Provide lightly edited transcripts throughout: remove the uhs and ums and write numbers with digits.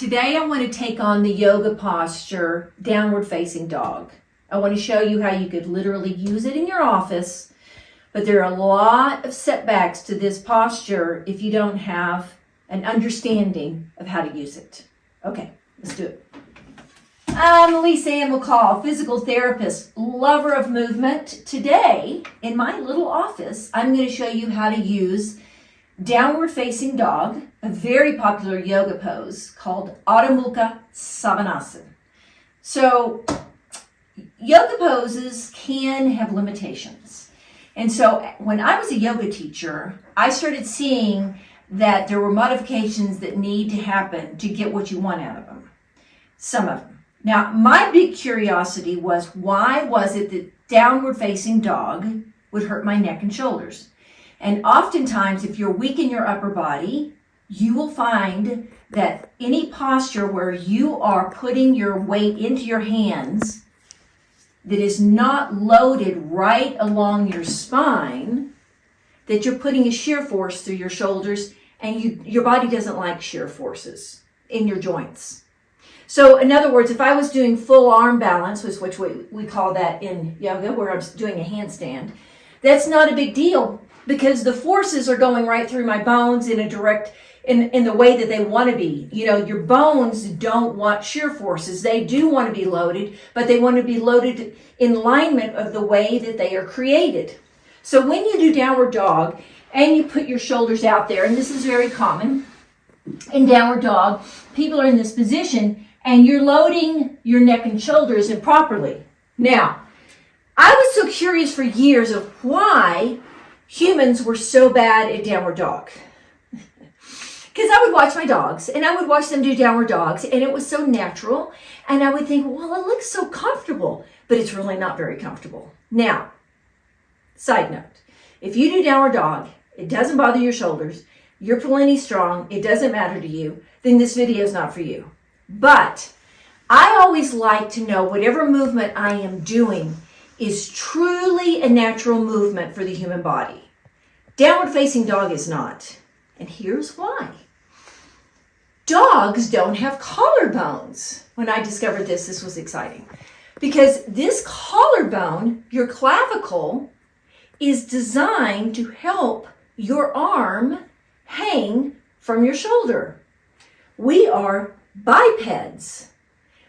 Today I want to take on the yoga posture, downward facing dog. I want to show you how you could literally use it in your office, but there are a lot of setbacks to this posture if you don't have an understanding of how to use it. Okay, let's do it. I'm Lisa Ann McCall, physical therapist, lover of movement. Today, in my little office, I'm going to show you how to use downward facing dog, a very popular yoga pose called Adho Mukha Savasana. So, yoga poses can have limitations. And so, when I was a yoga teacher, I started seeing that there were modifications that need to happen to get what you want out of them. Some of them. Now, my big curiosity was, why was it that downward facing dog would hurt my neck and shoulders? And oftentimes, if you're weak in your upper body, you will find that any posture where you are putting your weight into your hands that is not loaded right along your spine, that you're putting a shear force through your shoulders, and your body doesn't like shear forces in your joints. So in other words, if I was doing full arm balance, which we call that in yoga, where I'm doing a handstand, that's not a big deal because the forces are going right through my bones in a direct, in the way that they want to be. You know, your bones don't want shear forces. They do want to be loaded, but they want to be loaded in alignment of the way that they are created. So when you do downward dog and you put your shoulders out there, and this is very common in downward dog, people are in this position and you're loading your neck and shoulders improperly. Now, I was so curious for years of why humans were so bad at downward dog. Because I would watch my dogs and I would watch them do downward dogs and it was so natural. And I would think, well, it looks so comfortable, but it's really not very comfortable. Now, side note, if you do downward dog, it doesn't bother your shoulders, you're plenty strong, it doesn't matter to you, then this video is not for you. But I always like to know whatever movement I am doing is truly a natural movement for the human body. Downward facing dog is not. And here's why. Dogs don't have collarbones. When I discovered this was exciting. Because this collarbone, your clavicle, is designed to help your arm hang from your shoulder. We are bipeds.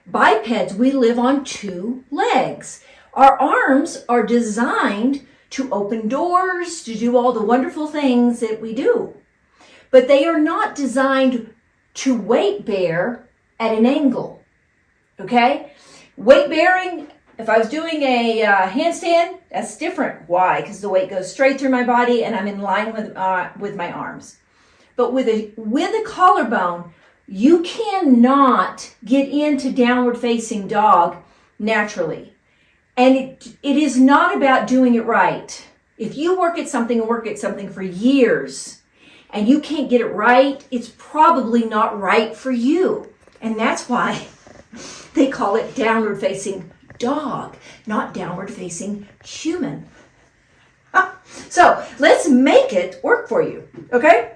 Bipeds, we live on two legs. Our arms are designed to open doors, to do all the wonderful things that we do. But they are not designed to weight bear at an angle, okay? Weight bearing, if I was doing a handstand, that's different. Why? Because the weight goes straight through my body and I'm in line with my arms. But with a collarbone, you cannot get into downward facing dog naturally. And it is not about doing it right. If you work at something for years and you can't get it right, it's probably not right for you. And that's why they call it downward facing dog, not downward facing human. So let's make it work for you, okay?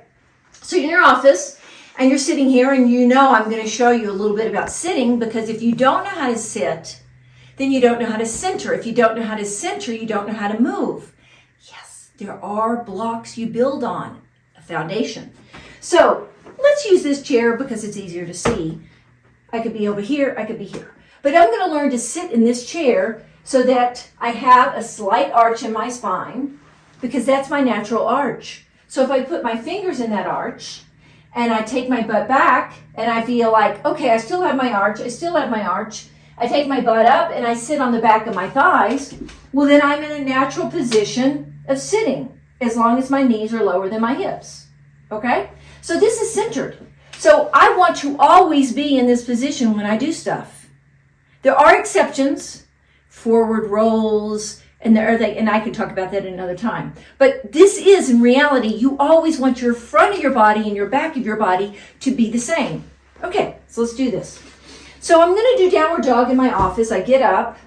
So you're in your office and you're sitting here and you know I'm going to show you a little bit about sitting, because if you don't know how to sit, then you don't know how to center. If you don't know how to center, you don't know how to move. Yes, there are blocks you build on, a foundation. So let's use this chair because it's easier to see. I could be over here, I could be here. But I'm going to learn to sit in this chair so that I have a slight arch in my spine, because that's my natural arch. So if I put my fingers in that arch and I take my butt back and I feel like, okay, I still have my arch, I take my butt up and I sit on the back of my thighs, well then I'm in a natural position of sitting as long as my knees are lower than my hips, okay? So this is centered. So I want to always be in this position when I do stuff. There are exceptions, forward rolls, and I could talk about that another time. But this is, in reality, you always want your front of your body and your back of your body to be the same. Okay, so let's do this. So I'm going to do downward dog in my office. I get up,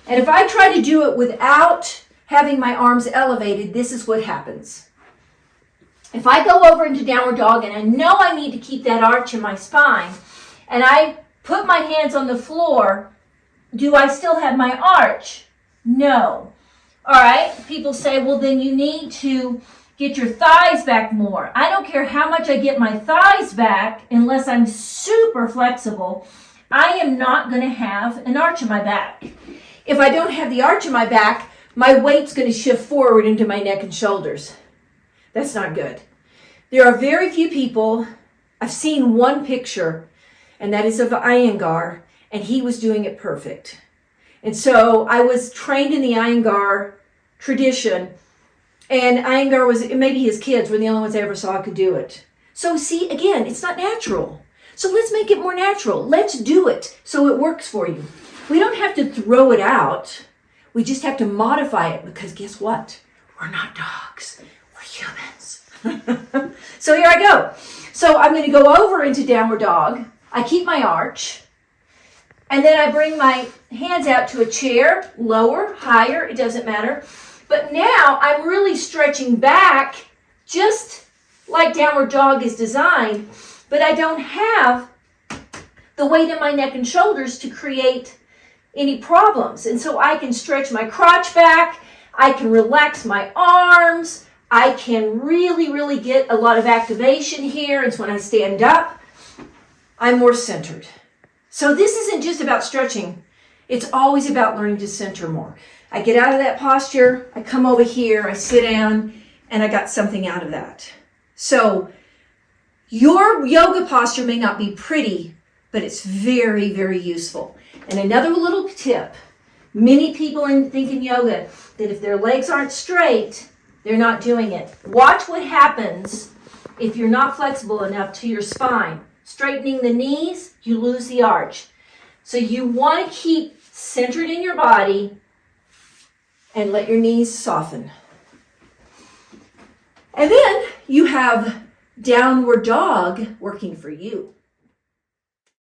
and if I try to do it without having my arms elevated, this is what happens. If I go over into downward dog and I know I need to keep that arch in my spine, and I put my hands on the floor, do I still have my arch? No. All right, people say, well, then you need to get your thighs back more. I don't care how much I get my thighs back, unless I'm super flexible, I am not going to have an arch in my back. If I don't have the arch in my back, my weight's going to shift forward into my neck and shoulders. That's not good. There are very few people, I've seen one picture, and that is of Iyengar, and he was doing it perfect. And so I was trained in the Iyengar tradition, and Iyengar was, maybe his kids were the only ones I ever saw could do it. So see, again, it's not natural. So let's make it more natural. Let's do it so it works for you. We don't have to throw it out. We just have to modify it, because guess what? We're not dogs. We're humans. So here I go. So I'm going to go over into downward dog. I keep my arch. And then I bring my hands out to a chair, lower, higher, it doesn't matter. But now I'm really stretching back, just like downward dog is designed, but I don't have the weight in my neck and shoulders to create any problems. And so I can stretch my crotch back, I can relax my arms, I can really get a lot of activation here. And so when I stand up, I'm more centered. So this isn't just about stretching. It's always about learning to center more. I get out of that posture, I come over here, I sit down, and I got something out of that. So your yoga posture may not be pretty, but it's very useful. And another little tip, many people think in yoga that if their legs aren't straight, they're not doing it. Watch what happens if you're not flexible enough to your spine. Straightening the knees, you lose the arch. So you want to keep centered in your body and let your knees soften. And then you have downward dog working for you.